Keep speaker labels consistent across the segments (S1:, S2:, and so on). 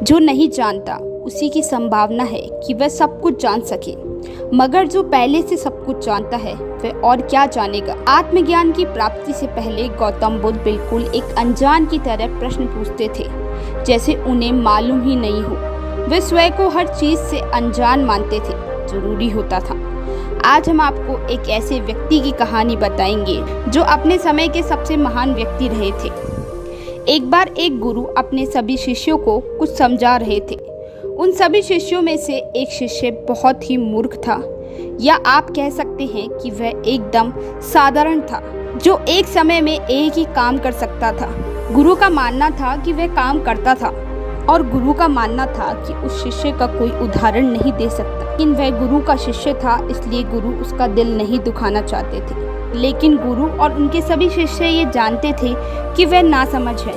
S1: जो नहीं जानता उसी की संभावना है कि वह सब कुछ जान सके, मगर जो पहले से सब कुछ जानता है वह और क्या जानेगा। आत्मज्ञान की प्राप्ति से पहले गौतम बुद्ध बिल्कुल एक अनजान की तरह प्रश्न पूछते थे, जैसे उन्हें मालूम ही नहीं हो। वे स्वयं को हर चीज से अनजान मानते थे, जरूरी होता था। आज हम आपको एक ऐसे व्यक्ति की कहानी बताएंगे जो अपने समय के सबसे महान व्यक्ति रहे थे। एक बार एक गुरु अपने सभी शिष्यों को कुछ समझा रहे थे। उन सभी शिष्यों में से एक शिष्य बहुत ही मूर्ख था, या आप कह सकते हैं कि वह एकदम साधारण था, जो एक समय में एक ही काम कर सकता था। गुरु का मानना था कि वह काम करता था, और गुरु का मानना था कि उस शिष्य का कोई उदाहरण नहीं दे सकता। लेकिन वह गुरु का शिष्य था, इसलिए गुरु उसका दिल नहीं दुखाना चाहते थे। लेकिन गुरु और उनके सभी शिष्य ये जानते थे कि वह नासमझ है।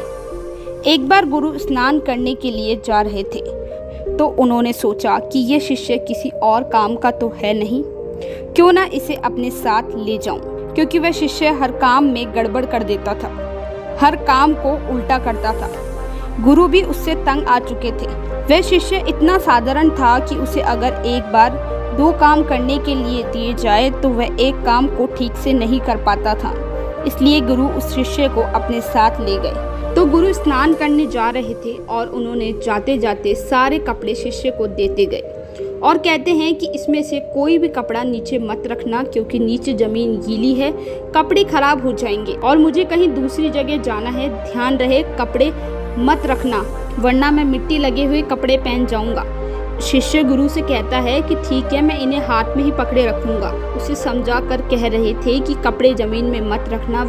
S1: एक बार गुरु स्नान करने के लिए जा रहे थे, तो उन्होंने सोचा कि ये शिष्य किसी और काम का तो है नहीं, क्यों ना इसे अपने साथ ले जाऊं, क्योंकि वह शिष्य हर काम में गड़बड़ कर देता था, हर काम को उल्टा करता था। गुरु भी उससे तंग आ चुके थे। वह शिष्य इतना साधारण था कि उसे अगर एक बार 2 काम करने के लिए दिए जाए तो वह एक काम को ठीक से नहीं कर पाता था। इसलिए गुरु उस शिष्य को अपने साथ ले गए। तो गुरु स्नान करने जा रहे थे और उन्होंने जाते जाते सारे कपड़े शिष्य को देते गए और कहते हैं कि इसमें से कोई भी कपड़ा नीचे मत रखना, क्योंकि नीचे जमीन गीली है, कपड़े खराब हो जाएंगे और मुझे कहीं दूसरी जगह जाना है। ध्यान रहे, कपड़े मत रखना, वरना मैं मिट्टी लगे हुए कपड़े पहन जाऊंगा। शिष्य गुरु से कहता है कि ठीक है, मैं इन्हें हाथ में ही पकड़े रखूंगा। उसे समझा कर कह रहे थे कि कपड़े जमीन में मत रखना।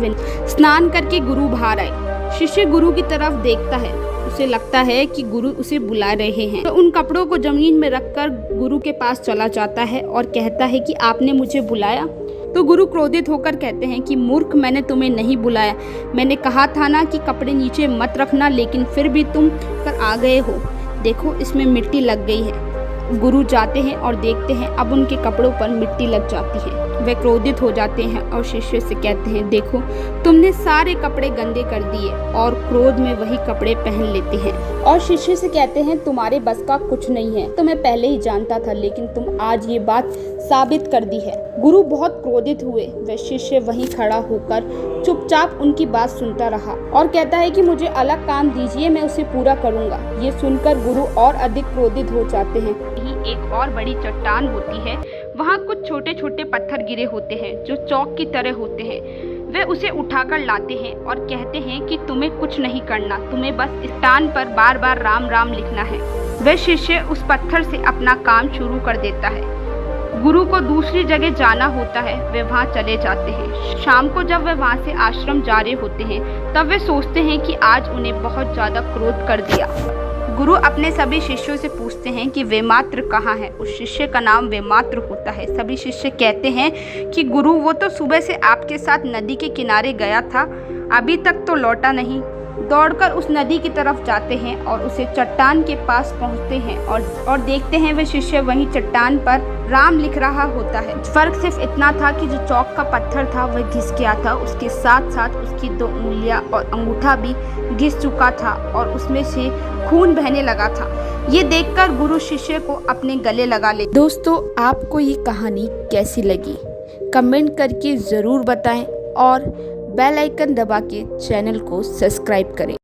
S1: स्नान करके गुरु बाहर आए। शिष्य गुरु की तरफ देखता है, उसे लगता है कि गुरु उसे बुला रहे हैं, तो उन कपड़ों को जमीन में रखकर गुरु के पास चला जाता है और कहता है कि आपने मुझे बुलाया। तो गुरु क्रोधित होकर कहते हैं कि मूर्ख, मैंने तुम्हें नहीं बुलाया। मैंने कहा था ना कि कपड़े नीचे मत रखना, लेकिन फिर भी तुम कर आ गए हो। देखो, इसमें मिट्टी लग गई है। गुरु जाते हैं और देखते हैं अब उनके कपड़ों पर मिट्टी लग जाती है। वे क्रोधित हो जाते हैं और शिष्य से कहते हैं, देखो, तुमने सारे कपड़े गंदे कर दिए, और क्रोध में वही कपड़े पहन लेते हैं। और शिष्य से कहते हैं, तुम्हारे बस का कुछ नहीं है, तो मैं पहले ही जानता था, लेकिन तुम आज ये बात साबित कर दी है। गुरु बहुत क्रोधित हुए। वह शिष्य वहीं खड़ा होकर चुपचाप उनकी बात सुनता रहा और कहता है कि मुझे अलग काम दीजिए, मैं उसे पूरा करूंगा। ये सुनकर गुरु और अधिक क्रोधित हो जाते हैं। यही एक और बड़ी चट्टान होती है, वहाँ कुछ छोटे छोटे पत्थर गिरे होते हैं जो चौक की तरह होते हैं। वे उसे उठाकर लाते हैं और कहते हैं कि तुम्हें कुछ नहीं करना, तुम्हें बस इस चट्टान पर बार बार राम राम लिखना है। वह शिष्य उस पत्थर से अपना काम शुरू कर देता है। गुरु को दूसरी जगह जाना होता है, वे वहाँ चले जाते हैं। शाम को जब वे वहाँ से आश्रम जा रहे होते हैं, तब वे सोचते हैं कि आज उन्हें बहुत ज्यादा क्रोध कर दिया। गुरु अपने सभी शिष्यों से पूछते हैं कि वेमात्र कहाँ है। उस शिष्य का नाम वेमात्र होता है। सभी शिष्य कहते हैं कि गुरु, वो तो सुबह से आपके साथ नदी के किनारे गया था, अभी तक तो लौटा नहीं। दौड़कर उस नदी की तरफ जाते हैं और उसे चट्टान के पास पहुंचते हैं और देखते हैं वह शिष्य वहीं चट्टान पर राम लिख रहा होता है। फर्क सिर्फ इतना था कि जो चौक का पत्थर था वह घिस गया था, उसके साथ साथ उसकी 2 उंगलियां और अंगूठा भी घिस चुका था और उसमें से खून बहने लगा था। ये देखकर गुरु शिष्य को अपने गले लगा ले। दोस्तों, आपको ये कहानी कैसी लगी कमेंट करके ज़रूर बताएं और बेल आइकन दबा के चैनल को सब्सक्राइब करें।